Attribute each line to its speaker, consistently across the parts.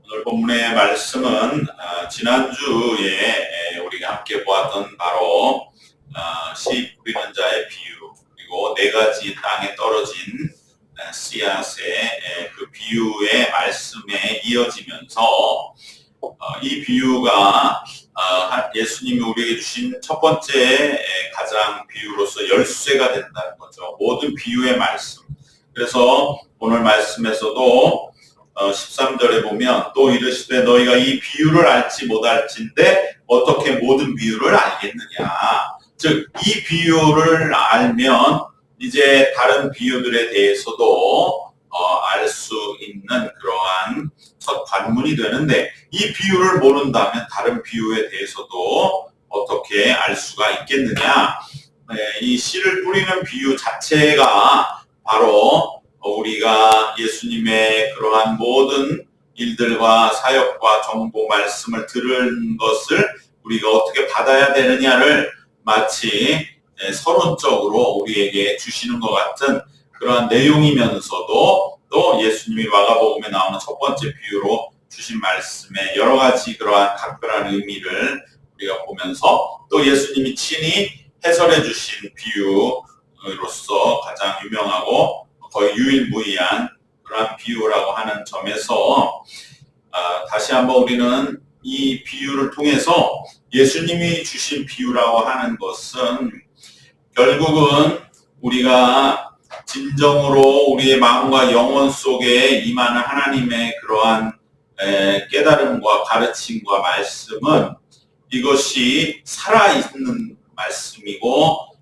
Speaker 1: 오늘 본문의 말씀은 지난주에 우리가 함께 보았던 바로 씨 뿌리는 자의 비유, 그리고 네 가지 땅에 떨어진 씨앗의 그 비유의 말씀에 이어지면서 이 비유가 예수님이 우리에게 주신 첫 번째 가장 비유로서 열쇠가 된다는 거죠. 모든 비유의 말씀. 그래서 오늘 말씀에서도 13절에 보면 또 이르시되 너희가 이 비유를 알지 못할진대 어떻게 모든 비유를 알겠느냐. 즉 이 비유를 알면 이제 다른 비유들에 대해서도 알 수 있는 그러한 첫 관문이 되는데, 이 비유를 모른다면 다른 비유에 대해서도 어떻게 알 수가 있겠느냐. 이 씨를 뿌리는 비유 자체가 바로 우리가 예수님의 그러한 모든 일들과 사역과 정보 말씀을 들은 것을 우리가 어떻게 받아야 되느냐를 마치 서론적으로 우리에게 주시는 것 같은 그러한 내용이면서도, 또 예수님이 마가복음에 나오는 첫 번째 비유로 주신 말씀에 여러 가지 그러한 각별한 의미를 우리가 보면서, 또 예수님이 친히 해설해 주신 비유로서 가장 유명하고 거의 유일무이한 그러한 비유라고 하는 점에서 다시 한번 우리는 이 비유를 통해서 예수님이 주신 비유라고 하는 것은 결국은 우리가 진정으로 우리의 마음과 영혼 속에 임하는 하나님의 그러한 깨달음과 가르침과 말씀은 이것이 살아있는 말씀이고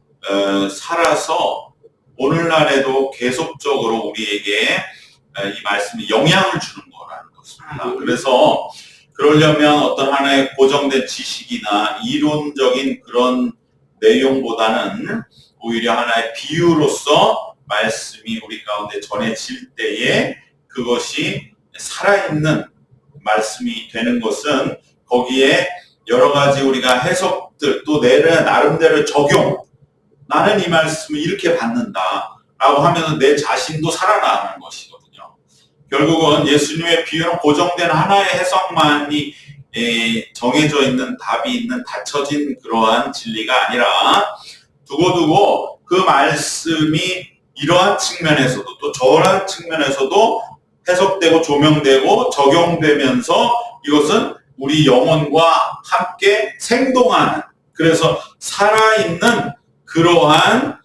Speaker 1: 살아서 오늘날에도 계속적으로 우리에게 이 말씀이 영향을 주는 거라는 것입니다. 그래서 그러려면 어떤 하나의 고정된 지식이나 이론적인 그런 내용보다는 오히려 하나의 비유로서 말씀이 우리 가운데 전해질 때에 그것이 살아있는 말씀이 되는 것은 거기에 여러 가지 우리가 해석들, 또 내 나름대로 적용, 나는 이 말씀을 이렇게 받는다 라고 하면 내 자신도 살아나는 것이거든요. 결국은 예수님의 비유는 고정된 하나의 해석만이 정해져 있는, 답이 있는 닫혀진 그러한 진리가 아니라 두고두고 그 말씀이 이러한 측면에서도 또 저러한 측면에서도 해석되고 조명되고 적용되면서 이것은 우리 영혼과 함께 생동하는, 그래서 살아있는 그러한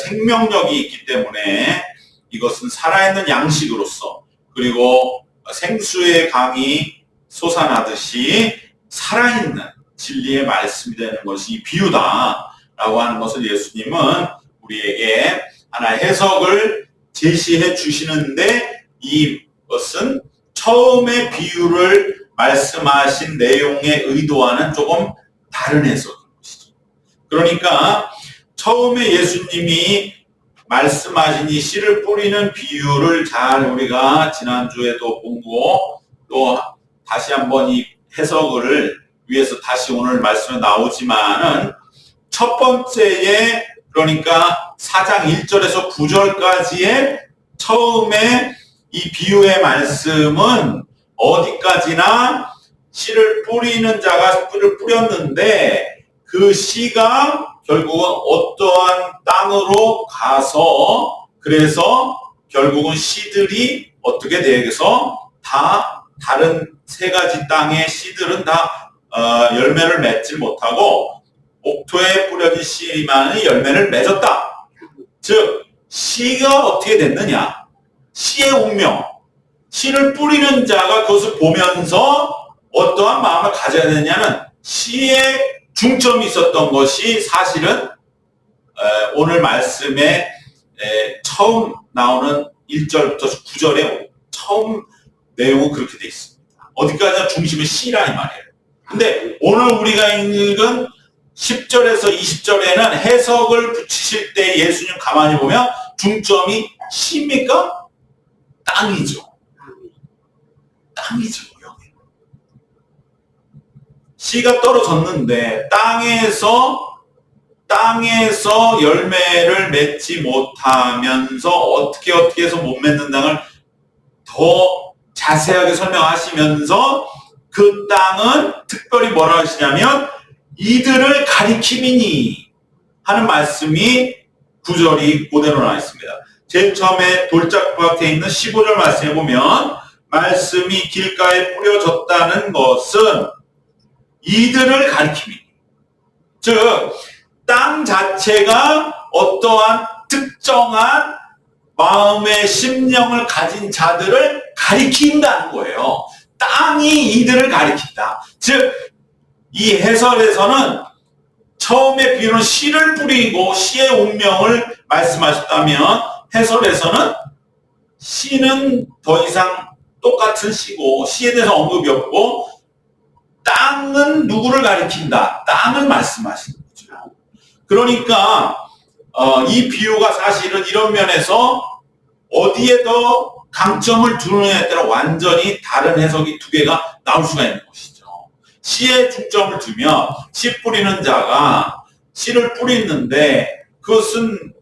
Speaker 1: 생명력이 있기 때문에 이것은 살아있는 양식으로서, 그리고 생수의 강이 솟아나듯이 살아있는 진리의 말씀이 되는 것이 비유다라고 하는 것을 예수님은 우리에게 하나의 해석을 제시해 주시는데, 이것은 처음에 비유를 말씀하신 내용의 의도와는 조금 다른 해석인 것이죠. 그러니까 처음에 예수님이 말씀하신 이 씨를 뿌리는 비유를 잘 우리가 지난주에도 보고 또 다시 한번 이 해석을 위해서 다시 오늘 말씀에 나오지만은 첫 번째에, 그러니까 4장 1절에서 9절까지의 처음에 이 비유의 말씀은 어디까지나 씨를 뿌리는 자가 씨를 뿌렸는데 그 씨가 결국은 어떠한 땅으로 가서, 그래서 결국은 씨들이 어떻게 되겠어? 다 다른 세 가지 땅의 씨들은 다 열매를 맺지 못하고 옥토에 뿌려진 씨만이 열매를 맺었다. 즉 씨가 어떻게 됐느냐? 씨의 운명, 씨를 뿌리는 자가 그것을 보면서 어떠한 마음을 가져야 되냐는 씨의 중점이 있었던 것이 사실은 오늘 말씀에 처음 나오는 1절부터 9절에 처음 내용은 그렇게 돼 있습니다. 어디까지나 중심이 씨라 이 말이에요. 근데 오늘 우리가 읽은 10절에서 20절에는 해석을 붙이실 때 예수님 가만히 보면 중점이 씨입니까? 땅이죠. 땅이죠. 씨가 떨어졌는데 땅에서 열매를 맺지 못하면서 어떻게 해서 못 맺는 땅을 더 자세하게 설명하시면서 그 땅은 특별히 뭐라 하시냐면 이들을 가리킴이니 하는 말씀이 구절이 그대로 나와 있습니다. 제일 처음에 돌짝밭에 있는 15절 말씀해 보면 말씀이 길가에 뿌려졌다는 것은 이들을 가리킴이니, 즉 땅 자체가 어떠한 특정한 마음의 심령을 가진 자들을 가리킨다는 거예요. 땅이 이들을 가리킨다. 즉 이 해설에서는 처음에 비유는 씨를 뿌리고 씨의 운명을 말씀하셨다면, 해설에서는 씨는 더 이상 똑같은 씨고 씨에 대해서 언급이 없고 땅은 누구를 가리킨다? 땅을 말씀하시는 거죠. 그러니까 이 비유가 사실은 이런 면에서 어디에 더 강점을 두느냐에 따라 완전히 다른 해석이 두 개가 나올 수가 있는 것이죠. 씨에 중점을 두면 씨 뿌리는 자가 씨를 뿌리는데 그것은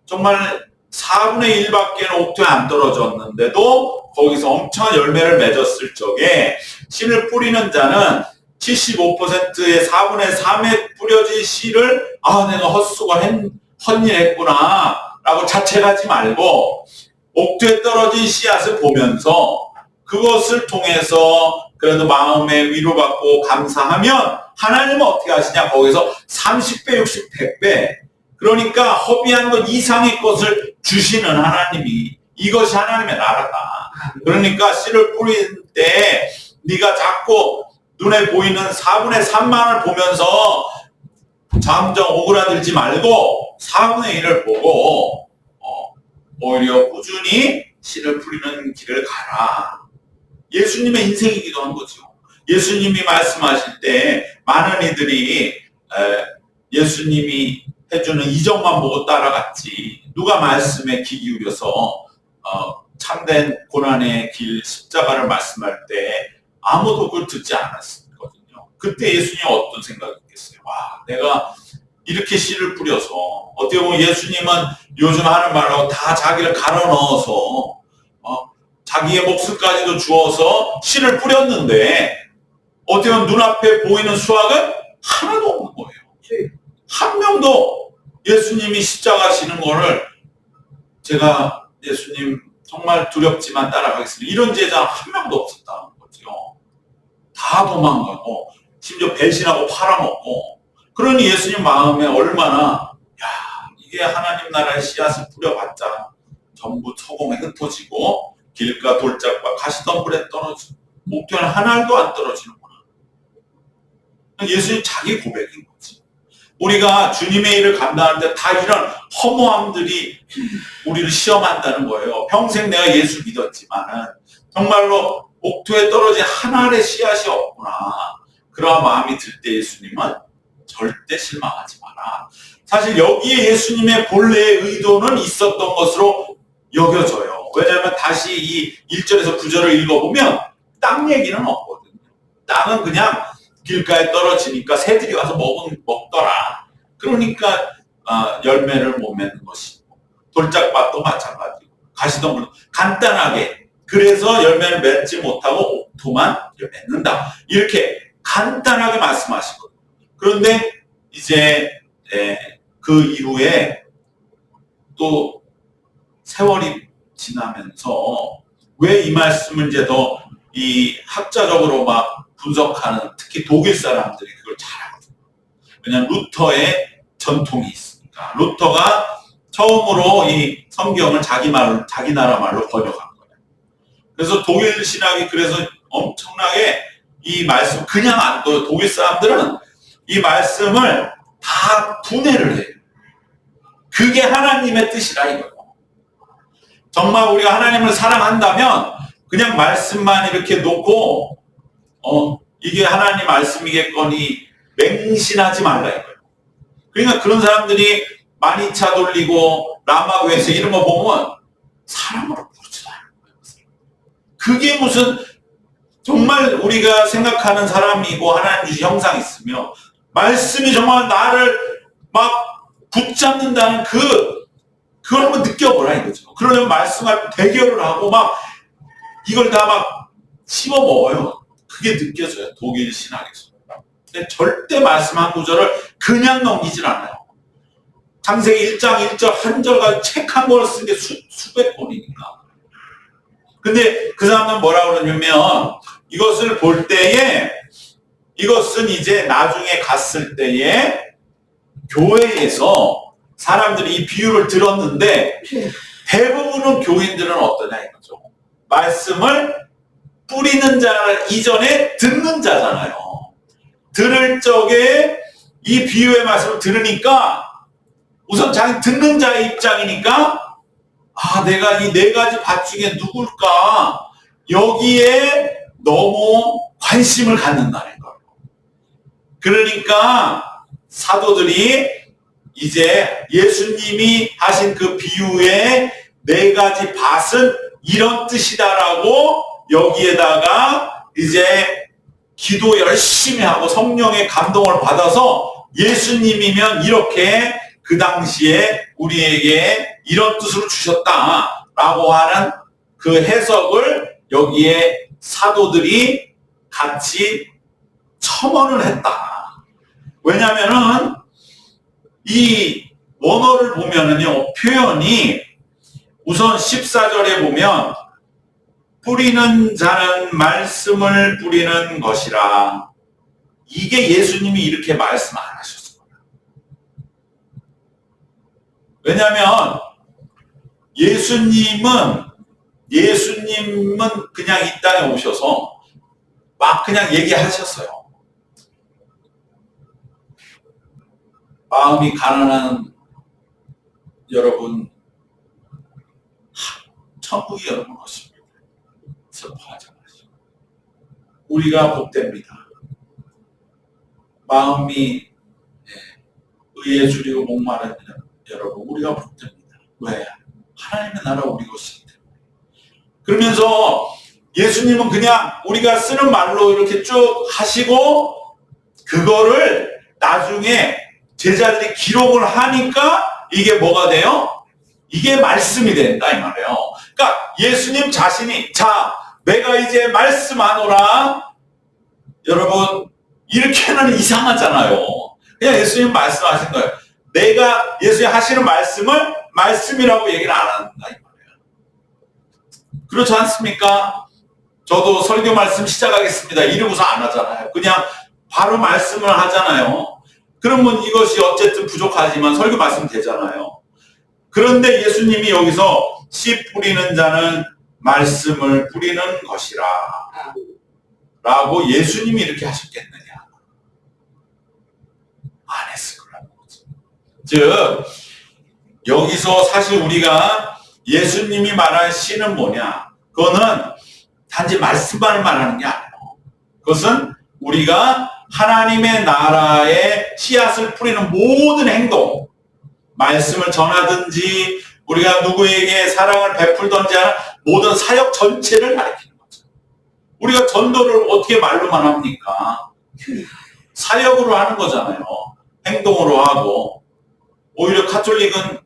Speaker 1: 정말 4분의 1밖에는 옥토에 안 떨어졌는데도 거기서 엄청난 열매를 맺었을 적에 씨를 뿌리는 자는 75%의 4분의 3에 뿌려진 씨를 내가 헛일했구나 라고 자책하지 말고 옥토에 떨어진 씨앗을 보면서 그것을 통해서 그래도 마음에 위로받고 감사하면 하나님은 어떻게 하시냐, 거기서 30배, 60, 100배, 그러니까 허비한 것 이상의 것을 주시는 하나님이, 이것이 하나님의 나라다. 그러니까 씨를 뿌릴 때 네가 자꾸 눈에 보이는 4분의 3만을 보면서 점점 오그라들지 말고 4분의 1을 보고 오히려 꾸준히 씨를 뿌리는 길을 가라. 예수님의 인생이기도 한 거죠. 예수님이 말씀하실 때 많은 이들이 예수님이 해주는 이적만 보고 따라갔지, 누가 말씀에 귀 기울여서 참된 고난의 길 십자가를 말씀할 때 아무도 그걸 듣지 않았거든요. 그때 예수님이 어떤 생각이겠어요? 내가 이렇게 씨를 뿌려서, 어떻게 보면 예수님은 요즘 하는 말로 다 자기를 갈아 넣어서 자기의 목숨까지도 주어서 씨를 뿌렸는데 어떻게 보면 눈앞에 보이는 수확은 하나도 없는 거예요. 한 명도 예수님이 십자가 지는 거를 제가 예수님 정말 두렵지만 따라가겠습니다, 이런 제자 한 명도 없었다는 거죠. 다 도망가고 심지어 배신하고 팔아먹고. 그러니 예수님 마음에 얼마나 이게 하나님 나라의 씨앗을 뿌려봤자 전부 처공에 흩어지고 길가 돌짝밭 가시덤불에 떨어지고 목표는 하나도 안 떨어지는구나. 예수님 자기 고백인 거지. 우리가 주님의 일을 감당하는데 다 이런 허무함들이 우리를 시험한다는 거예요. 평생 내가 예수 믿었지만은 정말로 옥토에 떨어진 한 알의 씨앗이 없구나. 그러한 마음이 들 때 예수님은 절대 실망하지 마라. 사실 여기에 예수님의 본래의 의도는 있었던 것으로 여겨져요. 왜냐하면 다시 이 1절에서 9절을 읽어보면 땅 얘기는 없거든요. 땅은 그냥 길가에 떨어지니까 새들이 와서 먹더라. 그러니까 열매를 못 맺는 것이고, 돌짝밭도 마찬가지고, 가시덤불 간단하게, 그래서 열매를 맺지 못하고 옥토만 맺는다, 이렇게 간단하게 말씀하시거든요. 그런데 이제 그 이후에 또 세월이 지나면서 왜 이 말씀을 이제 더 이 학자적으로 막 분석하는, 특히 독일 사람들이 그걸 잘하거든요. 왜냐하면 루터의 전통이 있으니까. 루터가 처음으로 이 성경을 자기 나라 말로 번역한 거예요. 그래서 독일 신학이 그래서 엄청나게 이 말씀 그냥 안 둬요. 독일 사람들은 이 말씀을 다 분해를 해요. 그게 하나님의 뜻이라 이거예요. 정말 우리가 하나님을 사랑한다면 그냥 말씀만 이렇게 놓고 이게 하나님 말씀이겠거니 맹신하지 말라 이거예요. 그러니까 그런 사람들이 많이 차 돌리고 라마교에서 이런 거 보면 사람으로 부르지도 않는 거예요. 그게 무슨 정말 우리가 생각하는 사람이고 하나님 주신 형상이 있으며 말씀이 정말 나를 막 붙잡는다는 그걸 한번 느껴보라 이거죠. 그러려면 말씀하고 대결을 하고 막 이걸 다 막 씹어 먹어요. 그게 느껴져요. 독일 신학에서. 근데 절대 말씀 한 구절을 그냥 넘기질 않아요. 창세기 1장 1절 한 절까지 책 한 권을 쓴 게 수백 권이니까. 근데 그 사람은 뭐라 그러냐면 이것을 볼 때에 이것은 이제 나중에 갔을 때에 교회에서 사람들이 이 비유를 들었는데 대부분은 교인들은 어떠냐 이거죠. 말씀을 뿌리는 자를 이전에 듣는 자잖아요. 들을 적에 이 비유의 말씀을 들으니까 우선 자기 듣는 자의 입장이니까 내가 이 네 가지 밭 중에 누굴까 여기에 너무 관심을 갖는다는 거예요. 그러니까 사도들이 이제 예수님이 하신 그 비유의 네 가지 밭은 이런 뜻이다라고 여기에다가 이제 기도 열심히 하고 성령의 감동을 받아서 예수님이면 이렇게 그 당시에 우리에게 이런 뜻으로 주셨다라고 하는 그 해석을 여기에 사도들이 같이 첨언을 했다. 왜냐면은 이 원어를 보면은요, 표현이 우선 14절에 보면 뿌리는 자는 말씀을 뿌리는 것이라. 이게 예수님이 이렇게 말씀 안 하셨어요. 왜냐면 예수님은 그냥 이 땅에 오셔서 막 그냥 얘기하셨어요. 마음이 가난한 여러분, 천국이 여러분 오십니다. 슬퍼하지 마시고 우리가 복됩니다. 마음이 의에 줄이고 목마른 여러분, 우리가 복됩니다. 왜? 하나님의 나라 우리 것이기 때문에. 그러면서 예수님은 그냥 우리가 쓰는 말로 이렇게 쭉 하시고 그거를 나중에 제자들이 기록을 하니까 이게 뭐가 돼요? 이게 말씀이 된다 이 말이에요. 그러니까 예수님 자신이 내가 이제 말씀하노라. 여러분 이렇게는 이상하잖아요. 그냥 예수님 말씀하신 거예요. 내가 예수님 하시는 말씀을 말씀이라고 얘기를 안 한다 이 말이에요. 그렇지 않습니까? 저도 설교 말씀 시작하겠습니다 이러고서 안 하잖아요. 그냥 바로 말씀을 하잖아요. 그러면 이것이 어쨌든 부족하지만 설교 말씀 되잖아요. 그런데 예수님이 여기서 씨 뿌리는 자는 말씀을 뿌리는 것이라 라고 예수님이 이렇게 하셨겠느냐? 안 했을 거라는 거죠. 즉 여기서 사실 우리가 예수님이 말한 씨는 뭐냐? 그거는 단지 말씀만을 말하는 게 아니에요. 그것은 우리가 하나님의 나라에 씨앗을 뿌리는 모든 행동, 말씀을 전하든지 우리가 누구에게 사랑을 베풀든지 하는 모든 사역 전체를 가리키는 거죠. 우리가 전도를 어떻게 말로만 합니까? 사역으로 하는 거잖아요. 행동으로 하고. 오히려 가톨릭은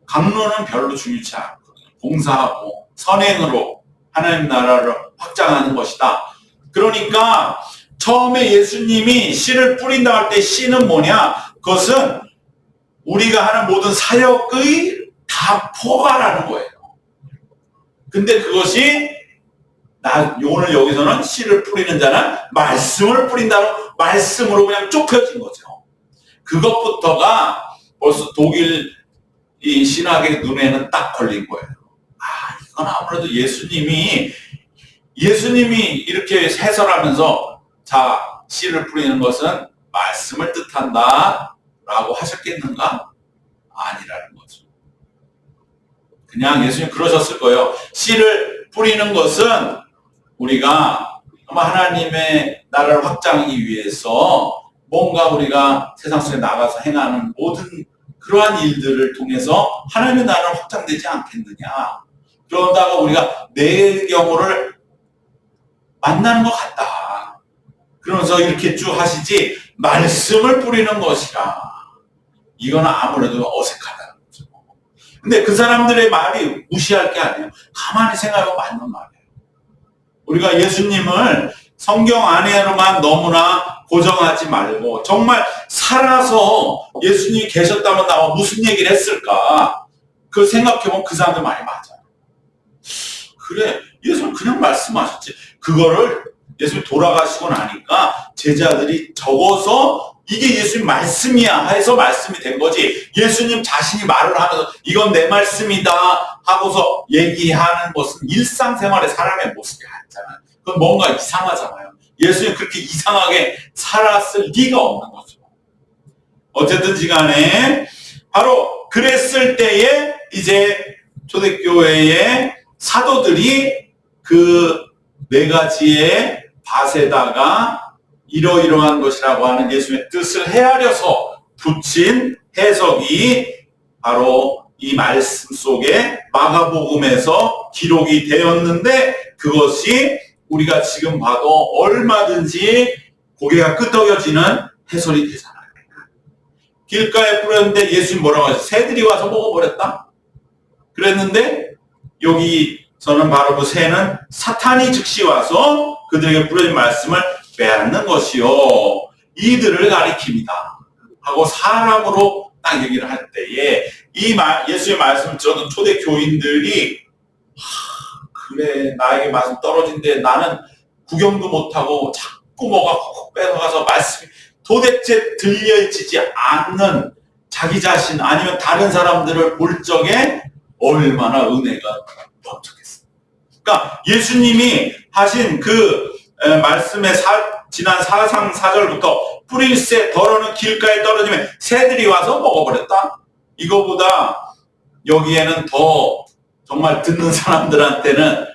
Speaker 1: 강론은 별로 중요치 않거든요. 봉사하고 선행으로 하나님 나라를 확장하는 것이다. 그러니까 처음에 예수님이 씨를 뿌린다 할 때 씨는 뭐냐? 그것은 우리가 하는 모든 사역의 다 포괄하는 거예요. 근데 그것이 오늘 여기서는 씨를 뿌리는 자는 말씀을 뿌린다는 말씀으로 그냥 좁혀진 거죠. 그것부터가 벌써 독일 이 신학의 눈에는 딱 걸린 거예요. 이건 아무래도 예수님이 이렇게 해설하면서 씨를 뿌리는 것은 말씀을 뜻한다 라고 하셨겠는가? 아니라는 거죠. 그냥 예수님 그러셨을 거예요. 씨를 뿌리는 것은 우리가 하나님의 나라를 확장하기 위해서 뭔가 우리가 세상 속에 나가서 행하는 모든 그러한 일들을 통해서 하나님의 나라는 확장되지 않겠느냐. 그러다가 우리가 내 경우를 만나는 것 같다. 그러면서 이렇게 쭉 하시지 말씀을 뿌리는 것이라. 이건 아무래도 어색하다는 거죠. 근데 그 사람들의 말이 무시할 게 아니에요. 가만히 생각하면 맞는 말이에요. 우리가 예수님을 성경 안에로만 너무나 고정하지 말고 정말 살아서 예수님이 계셨다면 나와 무슨 얘기를 했을까? 그걸 생각해보면 그 사람들 많이 맞아요. 그래, 예수님 그냥 말씀하셨지. 그거를 예수님 돌아가시고 나니까 제자들이 적어서 이게 예수님 말씀이야 해서 말씀이 된 거지. 예수님 자신이 말을 하면서 이건 내 말씀이다 하고서 얘기하는 것은 일상생활의 사람의 모습이 아니잖아요. 그건 뭔가 이상하잖아요. 예수님 그렇게 이상하게 살았을 리가 없는 거죠. 어쨌든지 간에 바로 그랬을 때에 이제 초대교회의 사도들이 그 네 가지의 밭에다가 이러이러한 것이라고 하는 예수님의 뜻을 헤아려서 붙인 해석이 바로 이 말씀 속에 마가복음에서 기록이 되었는데 그것이 우리가 지금 봐도 얼마든지 고개가 끄덕여지는 해설이 되잖아요. 길가에 뿌렸는데 예수님 뭐라고 하셨어요? 새들이 와서 먹어버렸다? 그랬는데 여기서는 바로 그 새는 사탄이 즉시 와서 그들에게 뿌려진 말씀을 빼앗는 것이요 이들을 가리킵니다 하고 사람으로 딱 얘기를 할 때에 예수의 말씀을 들었던 초대 교인들이 그래 나에게 말씀 떨어진데 나는 구경도 못하고 자꾸 뭐가 콕 뺏어가서 말씀이 도대체 들려지지 않는 자기 자신 아니면 다른 사람들을 볼 적에 얼마나 은혜가 넘쳤겠어요. 그러니까 예수님이 하신 그 말씀의 지난 4상 4절부터 뿌릴새 덜어는 길가에 떨어지면 새들이 와서 먹어버렸다. 이거보다 여기에는 더 정말 듣는 사람들한테는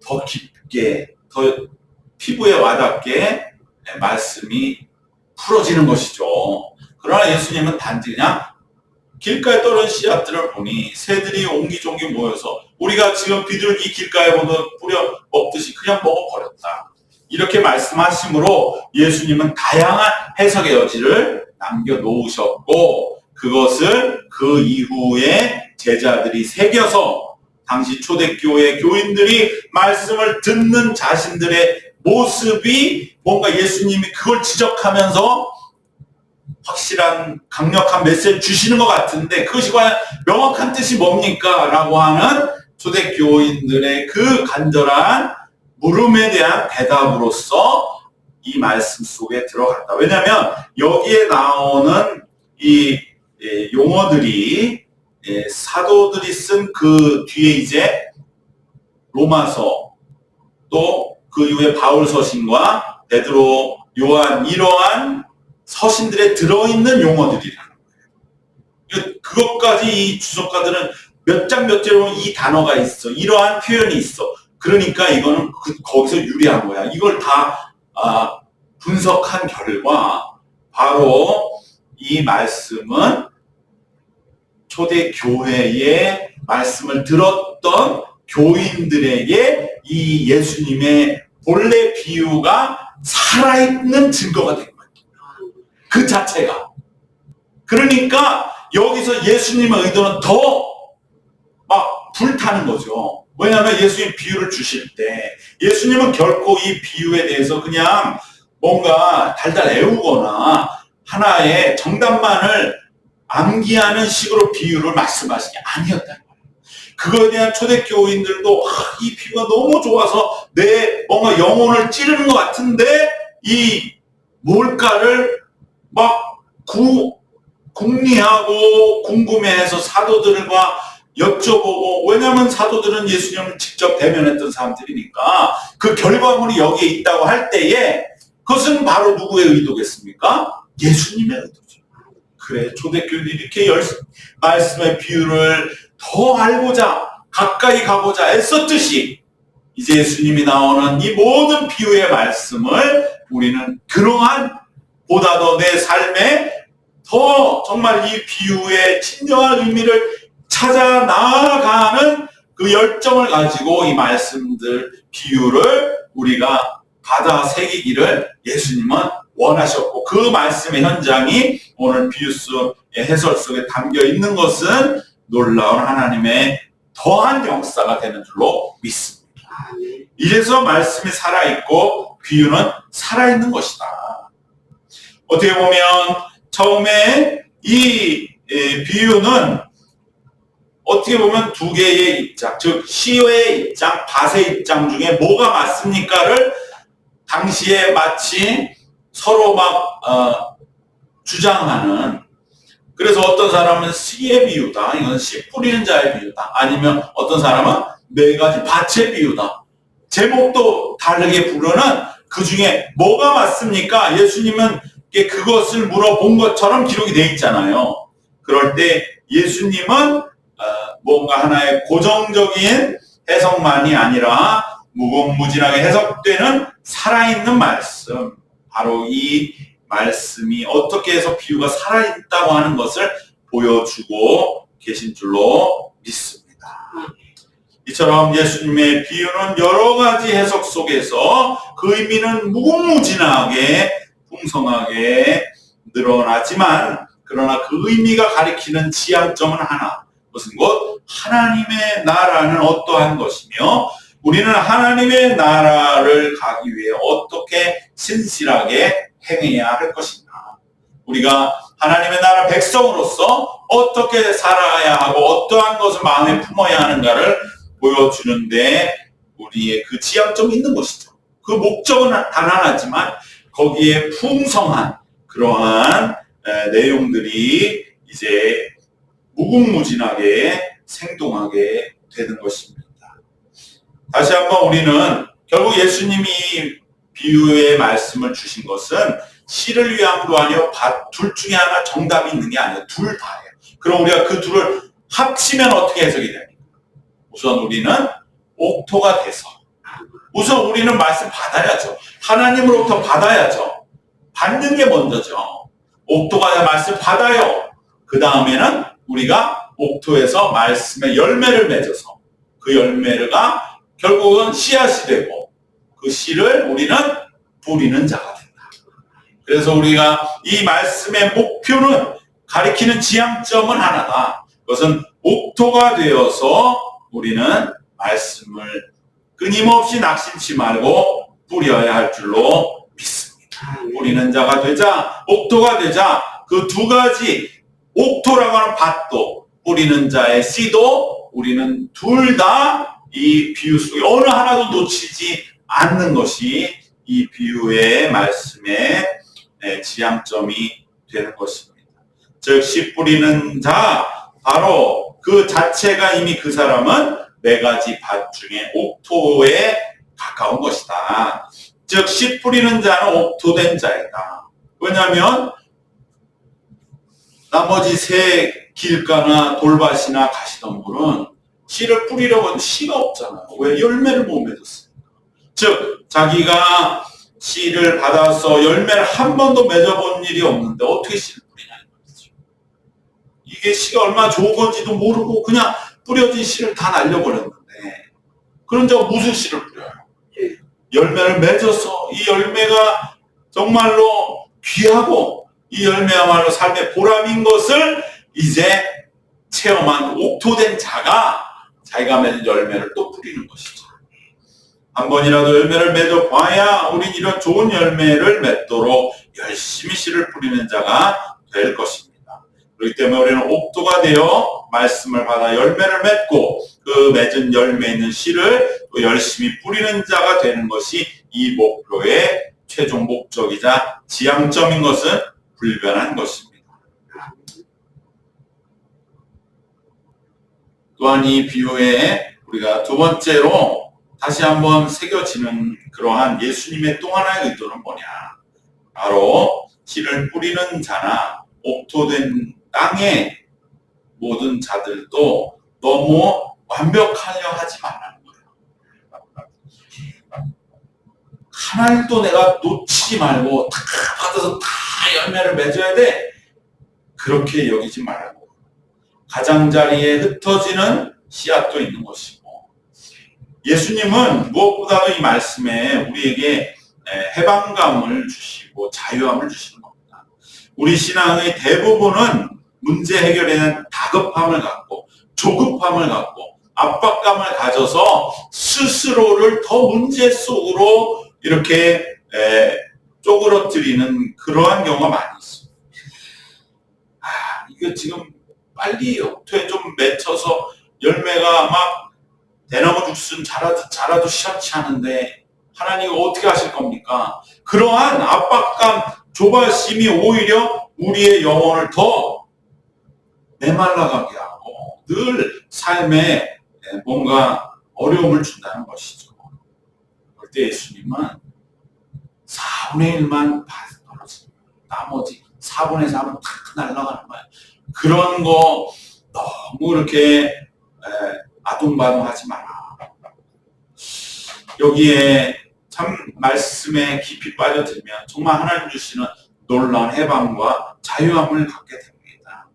Speaker 1: 더 깊게 더 피부에 와닿게 말씀이 풀어지는 것이죠. 그러나 예수님은 단지 그냥 길가에 떨어진 씨앗들을 보니 새들이 옹기종기 모여서 우리가 지금 비둘기 길가에 뿌려 먹듯이 그냥 먹어버렸다. 이렇게 말씀하심으로 예수님은 다양한 해석의 여지를 남겨놓으셨고 그것을 그 이후에 제자들이 새겨서 당시 초대교회 교인들이 말씀을 듣는 자신들의 모습이 뭔가 예수님이 그걸 지적하면서 확실한 강력한 메시지를 주시는 것 같은데 그것이 과연 명확한 뜻이 뭡니까? 라고 하는 초대교인들의 그 간절한 물음에 대한 대답으로서 이 말씀 속에 들어갔다. 왜냐하면 여기에 나오는 이 용어들이 사도들이 쓴 그 뒤에 이제 로마서 또 그 이후에 바울 서신과 베드로, 요한 이러한 서신들에 들어있는 용어들이라는 거예요. 그것까지 이 주석가들은 몇 장 몇 절로 이 단어가 있어. 이러한 표현이 있어. 그러니까 이거는 거기서 유리한 거야. 이걸 다 분석한 결과 바로 이 말씀은 초대교회의 말씀을 들었던 교인들에게 이 예수님의 본래 비유가 살아있는 증거가 된 거예요. 그 자체가. 그러니까 여기서 예수님의 의도는 더 막 불타는 거죠. 왜냐하면 예수님 비유를 주실 때 예수님은 결코 이 비유에 대해서 그냥 뭔가 달달 애우거나 하나의 정답만을 암기하는 식으로 비유를 말씀하신 게 아니었다는 거예요. 그거에 대한 초대교인들도 이 비유가 너무 좋아서 내 뭔가 영혼을 찌르는 것 같은데 이 뭘까를 막 궁리하고 궁금해해서 사도들과 여쭤보고 왜냐하면 사도들은 예수님을 직접 대면했던 사람들이니까 그 결과물이 여기에 있다고 할 때에 그것은 바로 누구의 의도겠습니까? 예수님의 의도죠. 그래 초대교인들이 이렇게 말씀의 비유를 더 알고자 가까이 가고자 애썼듯이 이제 예수님이 나오는 이 모든 비유의 말씀을 우리는 그러한 보다 더 내 삶에 더 정말 이 비유의 진정한 의미를 찾아 나아가는 그 열정을 가지고 이 말씀들 비유를 우리가 받아 새기기를 예수님은 원하셨고 그 말씀의 현장이 오늘 비유 속의 해설 속에 담겨 있는 것은 놀라운 하나님의 더한 역사가 되는 줄로 믿습니다. 이래서 말씀이 살아있고 비유는 살아있는 것이다. 어떻게 보면 처음에 이 비유는 어떻게 보면 두 개의 입장, 즉 시의 입장, 밭의 입장 중에 뭐가 맞습니까를 당시에 마치 서로 막 주장하는, 그래서 어떤 사람은 씨의 비유다, 이건 씨 뿌리는 자의 비유다, 아니면 어떤 사람은 네 가지 밭의 비유다, 제목도 다르게 부르는 그 중에 뭐가 맞습니까? 예수님은 그것을 물어본 것처럼 기록이 되어 있잖아요. 그럴 때 예수님은 뭔가 하나의 고정적인 해석만이 아니라 무궁무진하게 해석되는 살아있는 말씀, 바로 이 말씀이 어떻게 해서 비유가 살아있다고 하는 것을 보여주고 계신 줄로 믿습니다. 이처럼 예수님의 비유는 여러 가지 해석 속에서 그 의미는 무궁무진하게 풍성하게 늘어나지만, 그러나 그 의미가 가리키는 지향점은 하나, 그것은 곧 하나님의 나라는 어떠한 것이며 우리는 하나님의 나라를 가기 위해 어떻게 신실하게 행해야 할 것인가, 우리가 하나님의 나라 백성으로서 어떻게 살아야 하고 어떠한 것을 마음에 품어야 하는가를 보여주는데 우리의 그 지향점이 있는 것이죠. 그 목적은 단 하나지만 거기에 풍성한 그러한 내용들이 이제 무궁무진하게 생동하게 되는 것입니다. 다시 한번 우리는 결국 예수님이 비유의 말씀을 주신 것은 씨를 위함도 아니요 밭 둘 중에 하나 정답이 있는 게 아니에요. 둘 다예요. 그럼 우리가 그 둘을 합치면 어떻게 해석이 됩니까? 우선 우리는 옥토가 돼서, 우선 우리는 말씀 받아야죠. 하나님으로부터 받아야죠. 받는 게 먼저죠. 옥토가 말씀 받아요. 그 다음에는 우리가 옥토에서 말씀의 열매를 맺어서 그 열매가 결국은 씨앗이 되고 그 씨를 우리는 뿌리는 자가 된다. 그래서 우리가 이 말씀의 목표는, 가리키는 지향점은 하나다. 그것은 옥토가 되어서 우리는 말씀을 끊임없이 낙심치 말고 뿌려야 할 줄로 믿습니다. 뿌리는 자가 되자, 옥토가 되자, 그 두 가지, 옥토라고 하는 밭도 뿌리는 자의 씨도 우리는 둘 다 이 비유 속에 어느 하나도 놓치지 않는 것이 이 비유의 말씀의 지향점이 되는 것입니다. 즉 씨 뿌리는 자, 바로 그 자체가 이미 그 사람은 네 가지 밭 중에 옥토에 가까운 것이다. 즉 씨 뿌리는 자는 옥토된 자이다. 왜냐하면 나머지 새 길가나 돌밭이나 가시덤불은 씨를 뿌리려고 하는데 씨가 없잖아요. 왜? 열매를 못 맺었으니까. 즉 자기가 씨를 받아서 열매를 한 번도 맺어본 일이 없는데 어떻게 씨를 뿌리냐는 거죠. 이게 씨가 얼마나 좋은 건지도 모르고 그냥 뿌려진 씨를 다 날려버렸는데, 그런 자가 무슨 씨를 뿌려요? 열매를 맺어서 이 열매가 정말로 귀하고 이 열매야말로 삶의 보람인 것을 이제 체험한 옥토된 자가 자기가 맺은 열매를 또 뿌리는 것이죠. 한 번이라도 열매를 맺어봐야 우린 이런 좋은 열매를 맺도록 열심히 씨를 뿌리는 자가 될 것입니다. 그렇기 때문에 우리는 옥토가 되어 말씀을 받아 열매를 맺고 그 맺은 열매 있는 씨를 또 열심히 뿌리는 자가 되는 것이 이 목표의 최종 목적이자 지향점인 것은 불변한 것입니다. 또한 이 비유에 우리가 두 번째로 다시 한번 새겨지는 그러한 예수님의 또 하나의 의도는 뭐냐, 바로 씨를 뿌리는 자나 옥토된 땅의 모든 자들도 너무 완벽하려 하지 말라는 거예요. 하나님도 내가 놓치지 말고 다 받아서 다 열매를 맺어야 돼, 그렇게 여기지 말라고. 가장자리에 흩어지는 씨앗도 있는 것이고, 예수님은 무엇보다도 이 말씀에 우리에게 해방감을 주시고 자유함을 주시는 겁니다. 우리 신앙의 대부분은 문제 해결에는 다급함을 갖고 조급함을 갖고 압박감을 가져서 스스로를 더 문제 속으로 이렇게 쪼그러뜨리는 그러한 경우가 많이 있습니다. 이거 지금 빨리 옥토에 좀 맺혀서 열매가 막 대나무 죽순 자라도 시원치 않은데 하나님 어떻게 하실 겁니까? 그러한 압박감, 조바심이 오히려 우리의 영혼을 더 메말라가게 하고 늘 삶에 뭔가 어려움을 준다는 것이죠. 그때 예수님은 4분의 1만 떨어집니다. 나머지 4분의 3은 다 날아가는 거예요. 그런 거 너무 이렇게 아둥바둥하지 마라. 여기에 참 말씀에 깊이 빠져들면 정말 하나님 주시는 놀라운 해방과 자유함을 갖게 됩니다.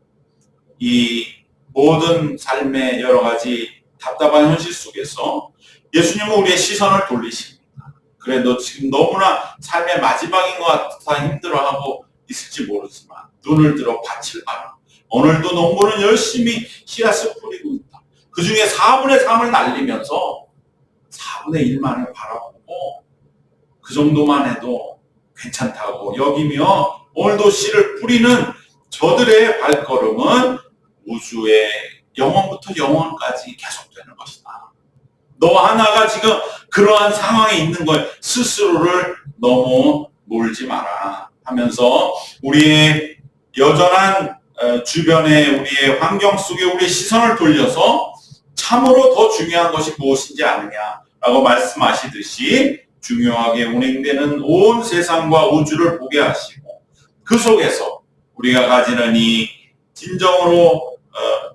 Speaker 1: 이 모든 삶의 여러 가지 답답한 현실 속에서 예수님은 우리의 시선을 돌리십니다. 그래, 너 지금 너무나 삶의 마지막인 것 같아 힘들어하고 있을지 모르지만 눈을 들어 밭을 봐라. 오늘도 농부는 열심히 씨앗을 뿌리고 있다. 그 중에 4분의 3을 날리면서 4분의 1만을 바라보고 그 정도만 해도 괜찮다고 여기며 오늘도 씨를 뿌리는 저들의 발걸음은 우주의 영원부터 영원까지 계속되는 것이다. 너 하나가 지금 그러한 상황에 있는 걸 스스로를 너무 몰지 마라 하면서 우리의 여전한 주변의 우리의 환경 속에 우리의 시선을 돌려서 참으로 더 중요한 것이 무엇인지 아느냐라고 말씀하시듯이 중요하게 운행되는 온 세상과 우주를 보게 하시고 그 속에서 우리가 가지는 이 진정으로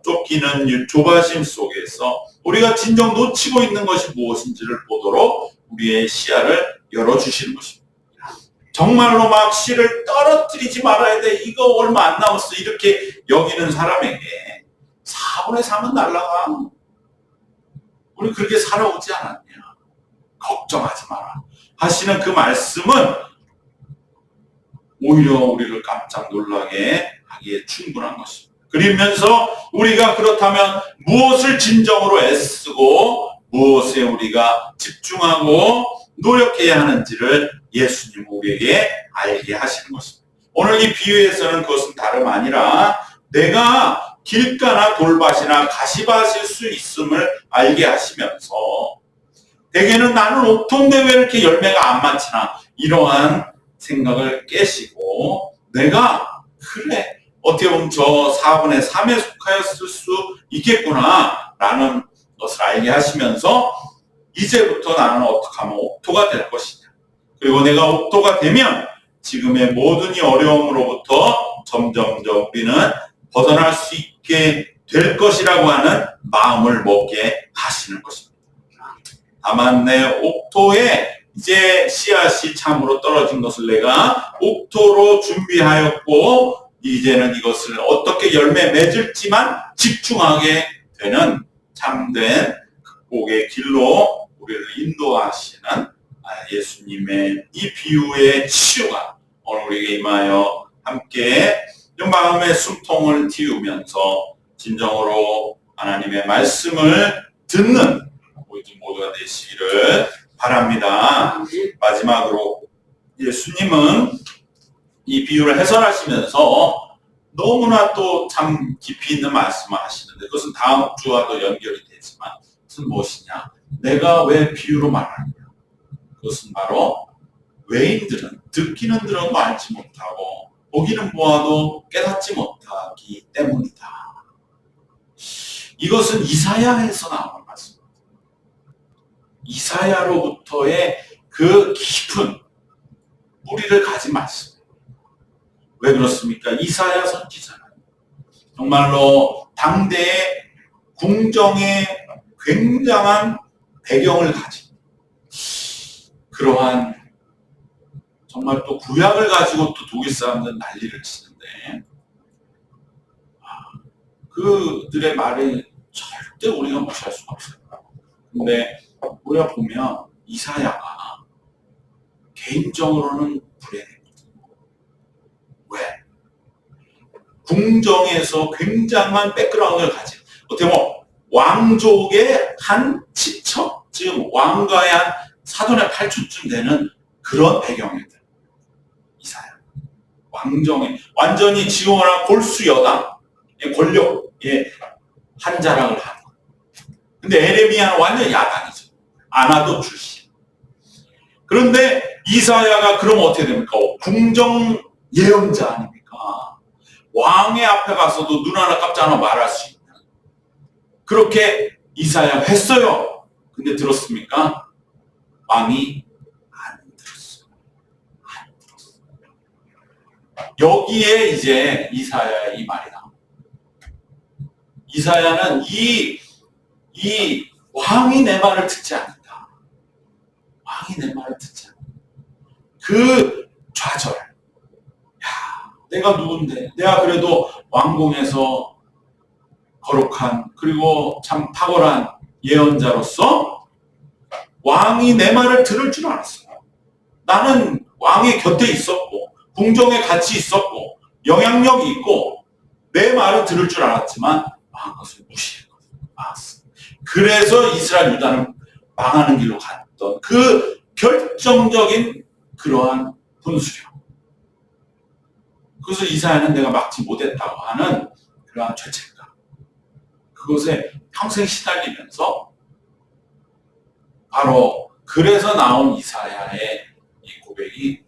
Speaker 1: 쫓기는 조바심 속에서 우리가 진정 놓치고 있는 것이 무엇인지를 보도록 우리의 시야를 열어주시는 것입니다. 정말로 막 씨를 떨어뜨리지 말아야 돼. 이거 얼마 안 남았어. 이렇게 여기는 사람에게 4분의 3은 날라가. 우리 그렇게 살아오지 않았냐. 걱정하지 마라. 하시는 그 말씀은 오히려 우리를 깜짝 놀라게 하기에 충분한 것입니다. 그러면서 우리가 그렇다면 무엇을 진정으로 애쓰고 무엇에 우리가 집중하고 노력해야 하는지를 예수님 우리에게 알게 하시는 것입니다. 오늘 이 비유에서는 그것은 다름 아니라 내가 길가나 돌밭이나 가시밭일 수 있음을 알게 하시면서 대개는 나는 옥토인데 왜 이렇게 열매가 안 많지나 이러한 생각을 깨시고 내가 그래 어떻게 보면 저 4분의 3에 속하였을 수 있겠구나 라는 것을 알게 하시면서 이제부터 나는 어떻게 하면 옥토가 될 것이냐. 그리고 내가 옥토가 되면 지금의 모든 이 어려움으로부터 점점점 우리는 벗어날 수 있게 될 것이라고 하는 마음을 먹게 하시는 것입니다. 다만 내 옥토에 이제 씨앗이 참으로 떨어진 것을 내가 옥토로 준비하였고 이제는 이것을 어떻게 열매 맺을지만 집중하게 되는 참된 극복의 길로 우리를 인도하시는 예수님의 이 비유의 치유가 오늘 우리에게 임하여 함께 마음의 숨통을 틔우면서 진정으로 하나님의 말씀을 듣는 우리 모두가 되시기를 바랍니다. 마지막으로 예수님은 이 비유를 해설하시면서 너무나 또 참 깊이 있는 말씀을 하시는데 그것은 다음 주와도 연결이 되지만 그것은 무엇이냐? 내가 왜 비유로 말하느냐? 그것은 바로 외인들은 듣기는 들어도 알지 못하고 보기는 보아도 깨닫지 못하기 때문이다. 이것은 이사야에서 나오는 말씀입니다. 이사야로부터의 그 깊은 뿌리를 가진 말씀. 왜 그렇습니까? 이사야 선지자는 정말로 당대의 궁정의 굉장한 배경을 가진 그러한 정말 또 구약을 가지고 또 독일 사람들은 난리를 치는데 그들의 말을 절대 우리가 무시할 수가 없어요. 근데 우리가 보면 이사야가 개인적으로는 불행했거든요. 왜? 궁정에서 굉장한 백그라운드를 가진 어떻게 보면 왕족의 한 친척, 지금 왕가의 한 사돈의 8촌쯤 되는 그런 배경이들. 이사야. 왕정의 완전히 지금으로 골수 여당의 권력의 한 자락을 하는. 근데 에레미야는 완전 야당이죠. 아나도 출신. 그런데 이사야가 그러면 어떻게 됩니까? 궁정 예언자 아닙니까? 왕의 앞에 가서도 눈 하나 깜짝 하나 말할 수 있는. 그렇게 이사야가 했어요. 근데 들었습니까? 왕이 안 들었어요. 안 들었어요. 여기에 이제 이사야의 이 말이 나옵니다. 이사야는 이 왕이 내 말을 듣지 않는다. 왕이 내 말을 듣지 않는다. 그 좌절. 야, 내가 누군데? 내가 그래도 왕궁에서 거룩한 그리고 참 탁월한 예언자로서 왕이 내 말을 들을 줄 알았어요. 나는 왕의 곁에 있었고 궁정에 같이 있었고 영향력이 있고 내 말을 들을 줄 알았지만 왕은 그것을 무시했거든요. 알았어요. 그래서 이스라엘 유다는 망하는 길로 갔던 그 결정적인 그러한 분수령. 그것을 이사야는 내가 막지 못했다고 하는 그러한 죄책감. 그것에 평생 시달리면서 바로 그래서 나온 이사야의 이 고백이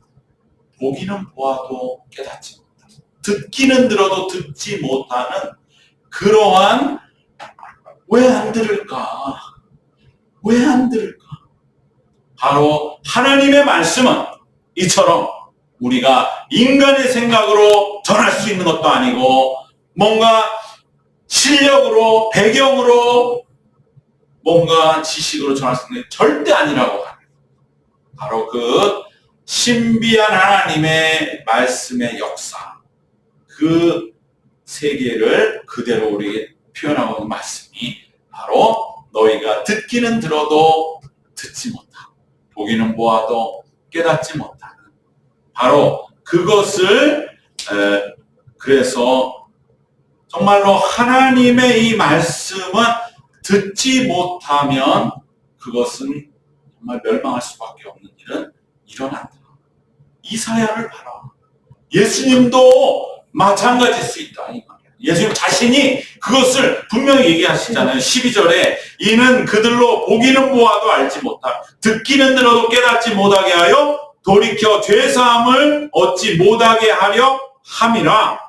Speaker 1: 보기는 보아도 깨닫지 못하는, 듣기는 들어도 듣지 못하는 그러한 왜 안 들을까? 왜 안 들을까? 바로 하나님의 말씀은 이처럼 우리가 인간의 생각으로 전할 수 있는 것도 아니고 뭔가 실력으로 배경으로 뭔가 지식으로 전할 수 있는 게 절대 아니라고 합니다. 바로 그 신비한 하나님의 말씀의 역사, 그 세계를 그대로 우리에게 표현하고 있는 말씀이 바로 너희가 듣기는 들어도 듣지 못하고 보기는 보아도 깨닫지 못하는 바로 그것을 그래서 정말로 하나님의 이 말씀은 듣지 못하면 그것은 정말 멸망할 수밖에 없는 일은 일어난다. 이사야를 봐라. 예수님도 마찬가지일 수 있다. 이 말이야. 예수님 자신이 그것을 분명히 얘기하시잖아요. 12절에 이는 그들로 보기는 보아도 알지 못하고 듣기는 들어도 깨닫지 못하게 하여 돌이켜 죄사함을 얻지 못하게 하려 함이라.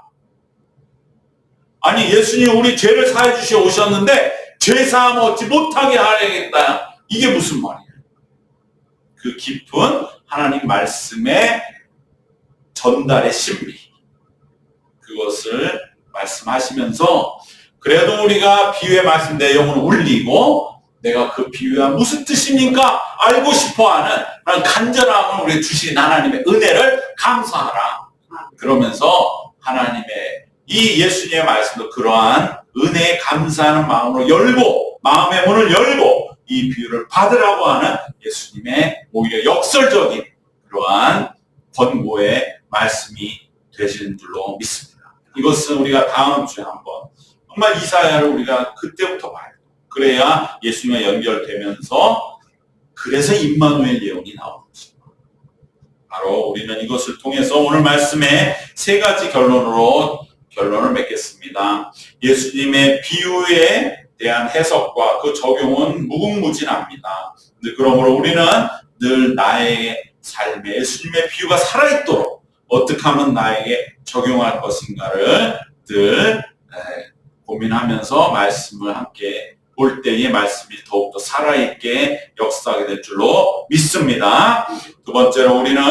Speaker 1: 아니 예수님 우리 죄를 사해 주시어 오셨는데 죄사함 얻지 못하게 하려겠다. 이게 무슨 말이에요? 그 깊은 하나님 말씀의 전달의 신비, 그것을 말씀하시면서 그래도 우리가 비유의 말씀 내용을 울리고 내가 그 비유가 무슨 뜻입니까? 알고 싶어하는 그런 간절함을 우리에게 주신 하나님의 은혜를 감사하라. 그러면서 하나님의 이 예수님의 말씀도 그러한 은혜에 감사하는 마음으로 열고 마음의 문을 열고 이 비유를 받으라고 하는 예수님의 오히려 역설적인 그러한 권고의 말씀이 되시는 줄로 믿습니다. 이것은 우리가 다음 주에 한번 정말 이사야를 우리가 그때부터 봐야 돼요. 그래야 예수님과 연결되면서 그래서 임마누엘 예언이 나오는 것입니다. 바로 우리는 이것을 통해서 오늘 말씀에 세 가지 결론을 맺겠습니다. 예수님의 비유에 대한 해석과 그 적용은 무궁무진합니다. 그러므로 우리는 늘 나의 삶에 예수님의 비유가 살아있도록 어떻게 하면 나에게 적용할 것인가를 늘 고민하면서 말씀을 함께 볼 때의 말씀이 더욱더 살아있게 역사하게 될 줄로 믿습니다. 두 번째로 우리는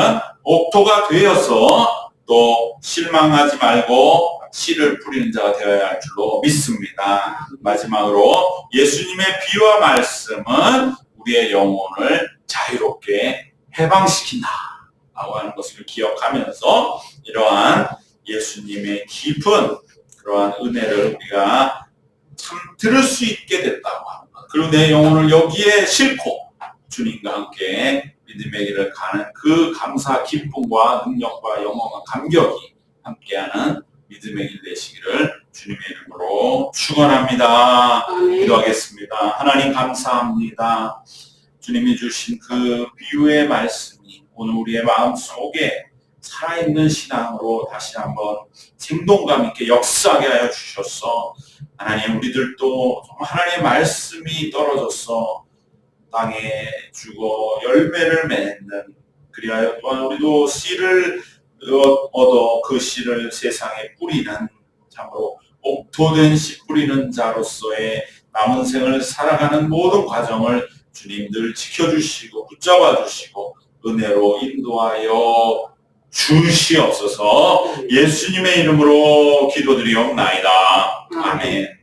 Speaker 1: 옥토가 되어서 또 실망하지 말고 씨를 뿌리는 자가 되어야 할 줄로 믿습니다. 마지막으로 예수님의 비유와 말씀은 우리의 영혼을 자유롭게 해방시킨다 라고 하는 것을 기억하면서 이러한 예수님의 깊은 그러한 은혜를 우리가 참 들을 수 있게 됐다고 합니다. 그리고 내 영혼을 여기에 싣고 주님과 함께 믿음의 길을 가는 그 감사, 기쁨과 능력과 영원한 감격이 함께하는 믿음의 길 내시기를 주님의 이름으로 축원합니다.
Speaker 2: 아멘.
Speaker 1: 기도하겠습니다. 하나님 감사합니다. 주님이 주신 그 비유의 말씀이 오늘 우리의 마음속에 살아있는 신앙으로 다시 한번 생동감 있게 역사하게 하여 주셔서 하나님 우리들도 정말 하나님의 말씀이 떨어져서 땅에 죽어 열매를 맺는 그리하여 또한 우리도 씨를 얻어 그 씨를 세상에 뿌리는 참으로 옥토된 씨 뿌리는 자로서의 남은 생을 살아가는 모든 과정을 주님 늘 지켜주시고 붙잡아 주시고 은혜로 인도하여 주시옵소서. 예수님의 이름으로 기도드리옵나이다. 아멘.